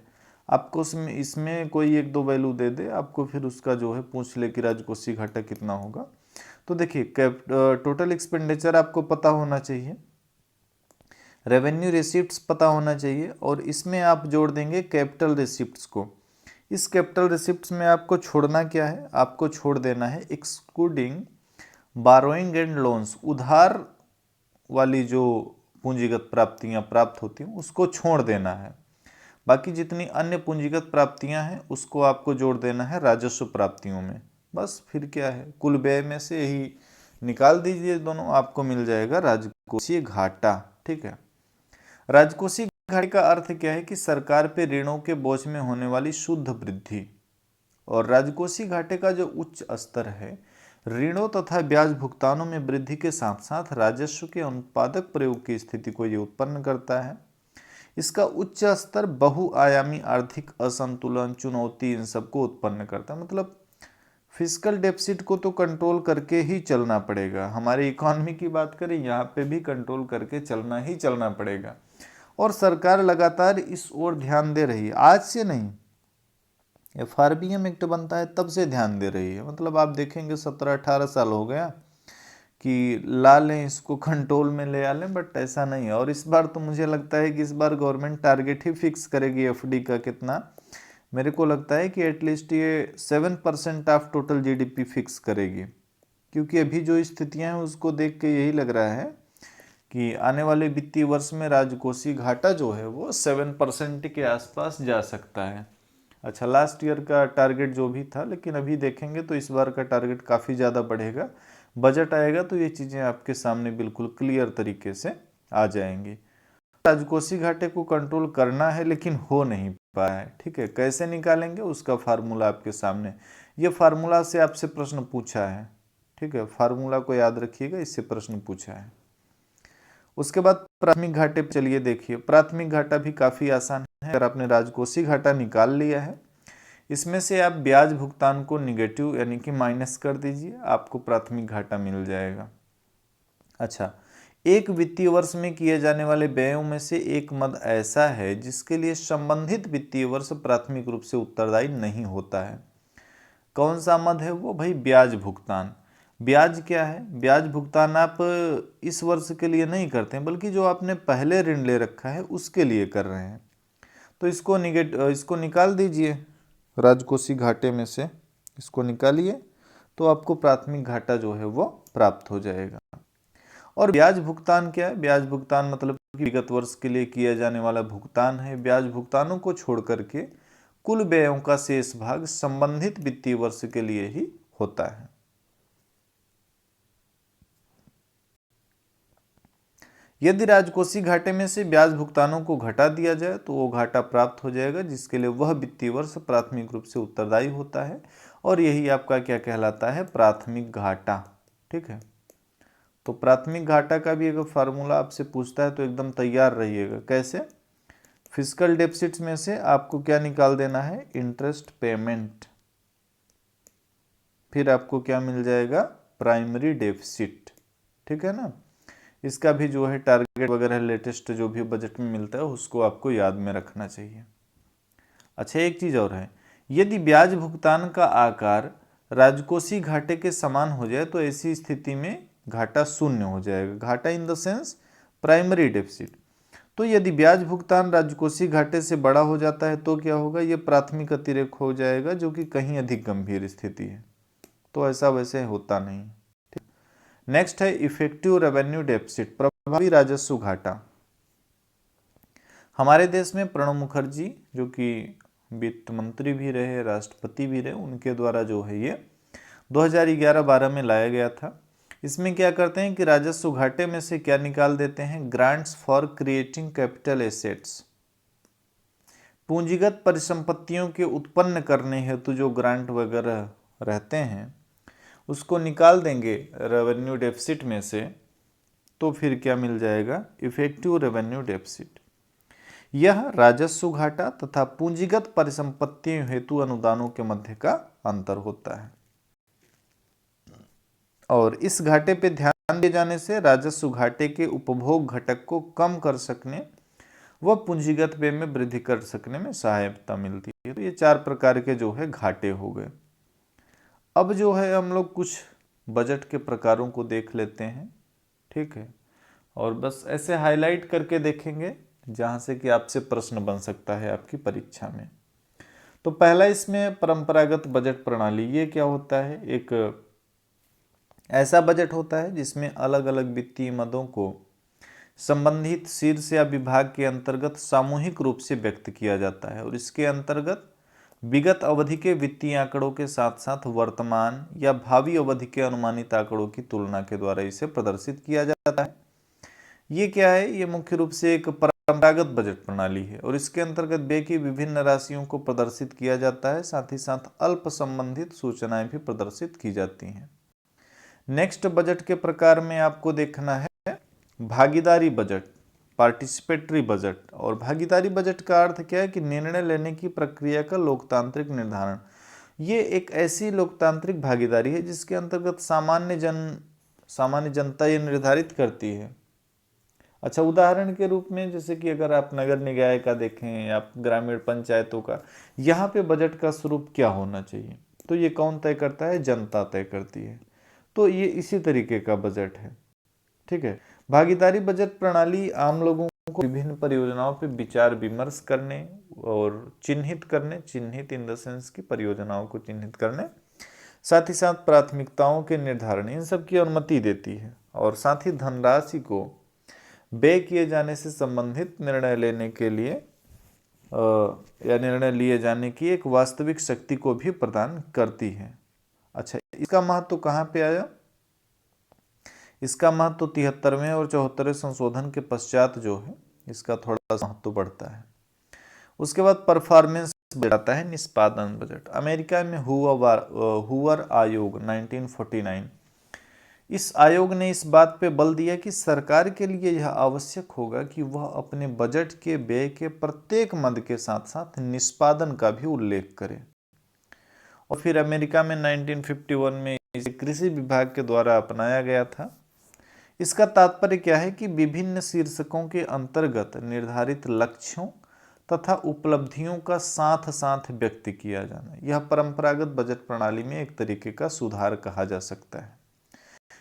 आपको इसमें कोई 1-2 वैल्यू दे दे, आपको फिर उसका जो है पूछ ले कि राजकोषीय घाटा कितना होगा। तो देखिए, टोटल एक्सपेंडिचर आपको पता होना चाहिए, रेवेन्यू रिसिप्ट्स पता होना चाहिए और इसमें आप जोड़ देंगे कैपिटल रिसिप्ट्स को। इस कैपिटल रिसिप्ट्स में आपको छोड़ना क्या है, आपको छोड़ देना है एक्सक्लूडिंग बारोइंग एंड लोन्स, उधार वाली जो पूंजीगत प्राप्तियां प्राप्त होती हैं उसको छोड़ देना है। बाकी जितनी अन्य पूंजीगत प्राप्तियां हैं उसको आपको जोड़ देना है राजस्व प्राप्तियों में। बस फिर क्या है, कुल व्यय में से ही निकाल दीजिए दोनों, आपको मिल जाएगा राजकोषीय घाटा, ठीक है। राजकोषीय घाटे का अर्थ क्या है कि सरकार पे ऋणों के बोझ में होने वाली शुद्ध वृद्धि। और राजकोषीय घाटे का जो उच्च स्तर है ऋणों तथा ब्याज भुगतानों में वृद्धि के साथ साथ राजस्व के अनुत्पादक प्रयोग की स्थिति को ये उत्पन्न करता है। इसका उच्च स्तर बहुआयामी आर्थिक असंतुलन, चुनौती, इन सबको उत्पन्न करता है। मतलब फिस्कल डेफिसिट को तो कंट्रोल करके ही चलना पड़ेगा। हमारी इकोनॉमी की बात करें, यहाँ पे भी कंट्रोल करके चलना पड़ेगा और सरकार लगातार इस ओर ध्यान दे रही है। आज से नहीं, FRBM एक्ट बनता है तब से ध्यान दे रही है। मतलब आप देखेंगे 17-18 साल हो गया कि ला लें इसको, कंट्रोल में ले आ लें, बट ऐसा नहीं है। और इस बार तो मुझे लगता है कि इस बार गवर्नमेंट टारगेट ही फिक्स करेगी FD का कितना। मेरे को लगता है कि एटलीस्ट ये 7% ऑफ टोटल GDP फिक्स करेगी, क्योंकि अभी जो स्थितियां हैं उसको देख के यही लग रहा है कि आने वाले वित्तीय वर्ष में राजकोषीय घाटा जो है वो 7% के आसपास जा सकता है। अच्छा, लास्ट ईयर का टारगेट जो भी था, लेकिन अभी देखेंगे तो इस बार का टारगेट काफ़ी ज़्यादा बढ़ेगा। बजट आएगा तो ये चीज़ें आपके सामने बिल्कुल क्लियर तरीके से आ जाएंगी। राजकोषीय घाटे को कंट्रोल करना है लेकिन हो नहीं पाया है। ठीक है, कैसे निकालेंगे उसका फार्मूला आपके सामने, ये फार्मूला से आपसे प्रश्न पूछा है। ठीक है, फार्मूला को याद रखिएगा, इससे प्रश्न पूछा है। उसके बाद प्राथमिक घाटे पे चलिए देखिए। प्राथमिक घाटा भी काफ़ी आसान है। अगर आपने राजकोषीय घाटा निकाल लिया है, इसमें से आप ब्याज भुगतान को निगेटिव यानी कि माइनस कर दीजिए, आपको प्राथमिक घाटा मिल जाएगा। अच्छा, एक वित्तीय वर्ष में किए जाने वाले व्ययों में से एक मद ऐसा है जिसके लिए संबंधित वित्तीय वर्ष प्राथमिक रूप से उत्तरदायी नहीं होता है। कौन सा मद है वो? भाई ब्याज भुगतान। ब्याज क्या है? ब्याज भुगतान आप इस वर्ष के लिए नहीं करते हैं, बल्कि जो आपने पहले ऋण ले रखा है उसके लिए कर रहे हैं। तो इसको निकाल दीजिए राजकोषीय घाटे में से, इसको निकालिए तो आपको प्राथमिक घाटा जो है वो प्राप्त हो जाएगा। और ब्याज भुगतान क्या है? ब्याज भुगतान मतलब कि विगत वर्ष के लिए किया जाने वाला भुगतान है। ब्याज भुगतानों को छोड़ करके कुल व्ययों का शेष भाग संबंधित वित्तीय वर्ष के लिए ही होता है। यदि राजकोषीय घाटे में से ब्याज भुगतानों को घटा दिया जाए तो वो घाटा प्राप्त हो जाएगा जिसके लिए वह वित्तीय वर्ष प्राथमिक रूप से उत्तरदायी होता है, और यही आपका क्या कहलाता है? प्राथमिक घाटा। ठीक है, तो प्राथमिक घाटा का भी अगर फार्मूला आपसे पूछता है तो एकदम तैयार रहिएगा। कैसे? फिस्कल डेफिसिट्स में से आपको क्या निकाल देना है? Interest payment. फिर आपको क्या मिल जाएगा? Primary deficit. ठीक है ना? इसका भी जो है टारगेट वगैरह लेटेस्ट जो भी बजट में मिलता है उसको आपको याद में रखना चाहिए। अच्छा, एक चीज और है, यदि ब्याज भुगतान का आकार राजकोषीय घाटे के समान हो जाए तो ऐसी स्थिति में घाटा शून्य हो जाएगा। घाटा इन द सेंस प्राइमरी डेफिसिट। तो यदि ब्याज भुगतान राजकोषीय घाटे से बड़ा हो जाता है तो क्या होगा? ये प्राथमिक अतिरेक हो जाएगा, जो कि कहीं अधिक गंभीर स्थिति है। तो ऐसा वैसे होता नहीं। नेक्स्ट है इफेक्टिव रेवेन्यू डेफिसिट, प्रभावी राजस्व घाटा। हमारे देश में प्रणब मुखर्जी जो कि वित्त मंत्री भी रहे, राष्ट्रपति भी रहे, उनके द्वारा जो है ये 2011-12 में लाया गया था। इसमें क्या करते हैं कि राजस्व घाटे में से क्या निकाल देते हैं? Grants for creating capital assets. पूंजीगत परिसंपत्तियों के उत्पन्न करने हेतु जो ग्रांट वगैरह रहते हैं उसको निकाल देंगे रेवेन्यू डेफिसिट में से, तो फिर क्या मिल जाएगा? Effective revenue deficit. यह राजस्व घाटा तथा पूंजीगत परिसंपत्तियों हेतु अनुदानों के मध्य का अंतर होता है, और इस घाटे पे ध्यान दिए जाने से राजस्व घाटे के उपभोग घटक को कम कर सकने व पूंजीगत व्यय में वृद्धि कर सकने में सहायता मिलती है। तो ये 4 प्रकार के जो है घाटे हो गए। अब जो है हम लोग कुछ बजट के प्रकारों को देख लेते हैं। ठीक है, और बस ऐसे हाईलाइट करके देखेंगे जहां से कि आपसे प्रश्न बन सकता है आपकी परीक्षा में। तो पहला इसमें परंपरागत बजट प्रणाली। ये क्या होता है? एक ऐसा बजट होता है जिसमें अलग अलग वित्तीय मदों को संबंधित शीर्ष या विभाग के अंतर्गत सामूहिक रूप से व्यक्त किया जाता है, और इसके अंतर्गत विगत अवधि के वित्तीय आंकड़ों के साथ साथ वर्तमान या भावी अवधि के अनुमानित आंकड़ों की तुलना के द्वारा इसे प्रदर्शित किया जाता है। ये क्या है? ये मुख्य रूप से एक परंपरागत बजट प्रणाली है, और इसके अंतर्गत व्यय की विभिन्न राशियों को प्रदर्शित किया जाता है, साथ ही साथ अल्प संबंधित सूचनाएं भी प्रदर्शित की जाती हैं। नेक्स्ट बजट के प्रकार में आपको देखना है भागीदारी बजट, पार्टिसिपेटरी बजट। और भागीदारी बजट का अर्थ क्या है कि निर्णय लेने की प्रक्रिया का लोकतांत्रिक निर्धारण। ये एक ऐसी लोकतांत्रिक भागीदारी है जिसके अंतर्गत सामान्य जनता ये निर्धारित करती है। अच्छा, उदाहरण के रूप में जैसे कि अगर आप नगर निकाय का देखें या ग्रामीण पंचायतों का, यहाँ पे बजट का स्वरूप क्या होना चाहिए, तो ये कौन तय करता है? जनता तय करती है। तो ये इसी तरीके का बजट है। ठीक है। भागीदारी बजट प्रणाली आम लोगों को विभिन्न परियोजनाओं पर विचार विमर्श करने और चिन्हित इन द सेंस की परियोजनाओं को चिन्हित करने, साथ ही साथ प्राथमिकताओं के निर्धारण, इन सब की अनुमति देती है। और साथ ही धनराशि को व्यय किए जाने से संबंधित निर्णय लेने के लिए या निर्णय लिए जाने की एक वास्तविक शक्ति को भी प्रदान करती है। अच्छा, इसका महत्व कहाँ पे आया? इसका महत्व 73वें और 74वें संशोधन के पश्चात जो है इसका थोड़ा महत्व बढ़ता है। उसके बाद परफॉर्मेंस आता है निष्पादन बजट। अमेरिका में हूवर आयोग 1949, इस आयोग ने इस बात पे बल दिया कि सरकार के लिए यह आवश्यक होगा कि वह अपने बजट के व्यय के प्रत्येक मद के साथ साथ निष्पादन का भी उल्लेख करे। और फिर अमेरिका में 1951 में इसे कृषि विभाग के द्वारा अपनाया गया था। इसका तात्पर्य क्या है कि विभिन्न शीर्षकों के अंतर्गत निर्धारित लक्ष्यों तथा उपलब्धियों का साथ साथ व्यक्त किया जाना। यह परंपरागत बजट प्रणाली में एक तरीके का सुधार कहा जा सकता है।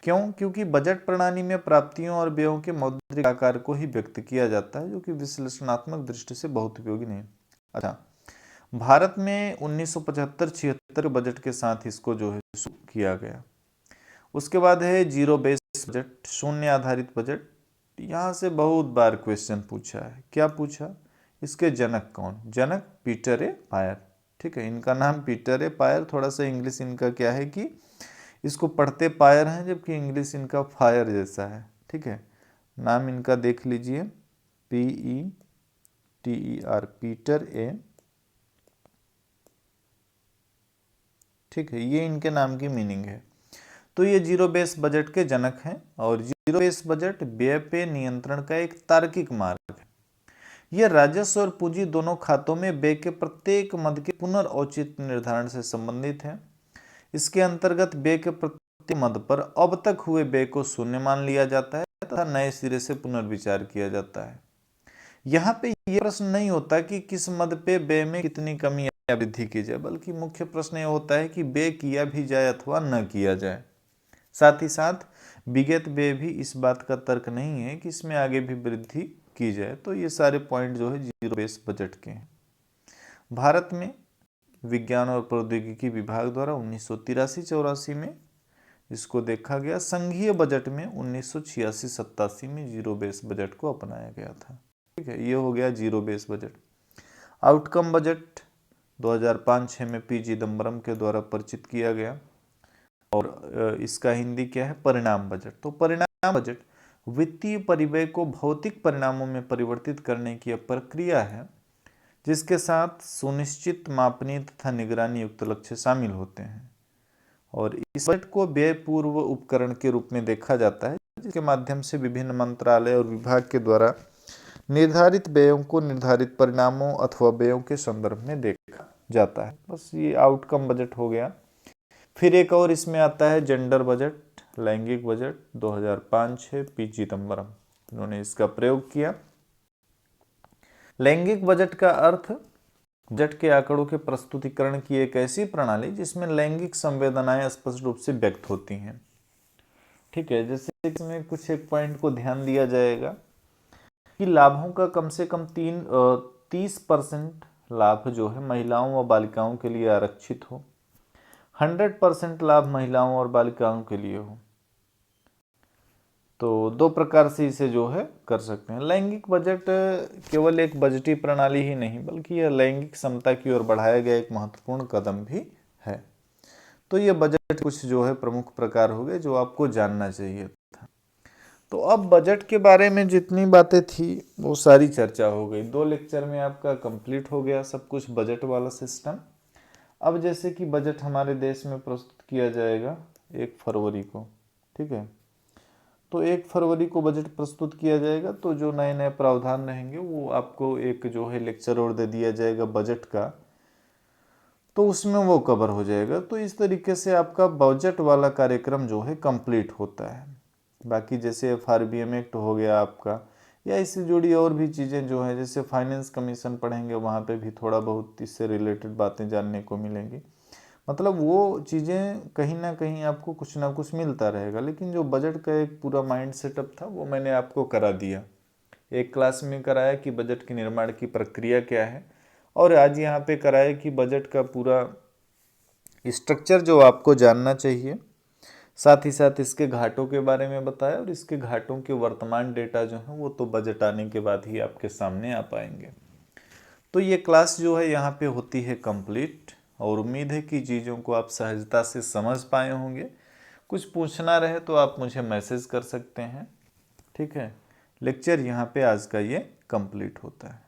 क्यों? क्योंकि बजट प्रणाली में प्राप्तियों और व्ययों के मौद्रिक आकार को ही व्यक्त किया जाता है, जो कि विश्लेषणात्मक दृष्टि से बहुत उपयोगी नहीं। अच्छा, भारत में 1975-76 बजट के साथ इसको जो है शुरू किया गया। उसके बाद है जीरो बेस बजट, शून्य आधारित बजट। यहाँ से बहुत बार क्वेश्चन पूछा है। क्या पूछा? इसके जनक कौन? जनक पीटर ए पायर। ठीक है, इनका नाम पीटर ए पायर, थोड़ा सा इंग्लिश इनका क्या है कि इसको पढ़ते पायर हैं, जबकि इंग्लिश इनका फायर जैसा है। ठीक है, नाम इनका देख लीजिए, PETER, पीटर ए। ठीक है, ये इनके नाम की मीनिंग है। तो ये जीरो बेस बजट के जनक हैं। और जीरो बेस बजट व्यय पे नियंत्रण का एक तार्किक मार्ग है। यह राजस्व और पूंजी दोनों खातों में व्यय के प्रत्येक मद के पुनर्औचित्य निर्धारण से संबंधित है। इसके अंतर्गत व्यय के प्रत्येक मद पर अब तक हुए व्यय को शून्य मान लिया जाता है तथा नए सिरे से पुनर्विचार किया जाता है। यहाँ पे यह प्रश्न नहीं होता कि किस मद पे व्यय में कितनी कमी या वृद्धि की जाए, बल्कि मुख्य प्रश्न यह होता है कि व्यय किया भी जाए अथवा न किया जाए। साथ ही साथ विगत व्यय भी इस बात का तर्क नहीं है कि इसमें आगे भी वृद्धि की जाए। तो ये सारे पॉइंट जो है जीरो बेस बजट के हैं। भारत में विज्ञान और प्रौद्योगिकी विभाग द्वारा 1983-84 में इसको देखा गया। संघीय बजट में 1986-87 में जीरो बेस बजट को अपनाया गया था। ठीक है, ये हो गया zero base budget. Outcome budget 2005-06 में पी चिदम्बरम के द्वारा परिचित किया गया। और इसका हिंदी क्या है? परिणाम बजट। तो परिणाम बजट वित्तीय परिव्यय को भौतिक परिणामों में परिवर्तित करने की प्रक्रिया है, जिसके साथ सुनिश्चित मापनीय तथा निगरानी युक्त लक्ष्य शामिल होते हैं। और इस बजट को व्यय पूर्व उपकरण के रूप में देखा जाता है, जिसके माध्यम से विभिन्न मंत्रालय और विभाग के द्वारा निर्धारित व्ययों को निर्धारित परिणामों अथवा व्ययों के संदर्भ में देखा जाता है। बस ये आउटकम बजट हो गया। फिर एक और इसमें आता है जेंडर बजट, लैंगिक बजट। 2005-06 पी चिदम्बरम उन्होंने इसका प्रयोग किया। लैंगिक बजट का अर्थ बजट के आंकड़ों के प्रस्तुतिकरण की एक ऐसी प्रणाली जिसमें लैंगिक संवेदनाएं स्पष्ट रूप से व्यक्त होती हैं। ठीक है, जैसे इसमें कुछ एक पॉइंट को ध्यान दिया जाएगा कि लाभों का कम से कम 30% लाभ जो है महिलाओं व बालिकाओं के लिए आरक्षित हो, 100% लाभ महिलाओं और बालिकाओं के लिए हो। तो दो प्रकार से इसे जो है कर सकते हैं। लैंगिक बजट केवल एक बजटीय प्रणाली ही नहीं, बल्कि यह लैंगिक समता की ओर बढ़ाया गया एक महत्वपूर्ण कदम भी है। तो ये बजट कुछ जो है प्रमुख प्रकार हो गए जो आपको जानना चाहिए था। तो अब बजट के बारे में जितनी बातें थी वो सारी चर्चा हो गई। 2 लेक्चर में आपका कंप्लीट हो गया सब कुछ बजट वाला सिस्टम। अब जैसे कि बजट हमारे देश में प्रस्तुत किया जाएगा 1 फरवरी को। ठीक है। तो 1 फरवरी को बजट प्रस्तुत किया जाएगा, तो जो नए नए प्रावधान रहेंगे वो आपको एक जो है लेक्चर और दे दिया जाएगा बजट का, तो उसमें वो कवर हो जाएगा। तो इस तरीके से आपका बजट वाला कार्यक्रम जो है कंप्लीट होता है। बाकी जैसे FRBM एक्ट हो गया आपका, या इससे जुड़ी और भी चीज़ें जो है, जैसे फाइनेंस कमीशन पढ़ेंगे वहाँ पे भी थोड़ा बहुत इससे रिलेटेड बातें जानने को मिलेंगी। मतलब वो चीज़ें कहीं ना कहीं आपको कुछ ना कुछ मिलता रहेगा, लेकिन जो बजट का एक पूरा माइंड सेटअप था वो मैंने आपको करा दिया। एक क्लास में कराया कि बजट के निर्माण की प्रक्रिया क्या है, और आज यहाँ पे कराया कि बजट का पूरा स्ट्रक्चर जो आपको जानना चाहिए। साथ ही साथ इसके घाटों के बारे में बताया, और इसके घाटों के वर्तमान डेटा जो है वो तो बजट आने के बाद ही आपके सामने आ पाएंगे। तो ये क्लास जो है यहाँ पे होती है कंप्लीट, और उम्मीद है कि चीज़ों को आप सहजता से समझ पाए होंगे। कुछ पूछना रहे तो आप मुझे मैसेज कर सकते हैं। ठीक है, लेक्चर यहाँ पे आज का ये कंप्लीट होता है।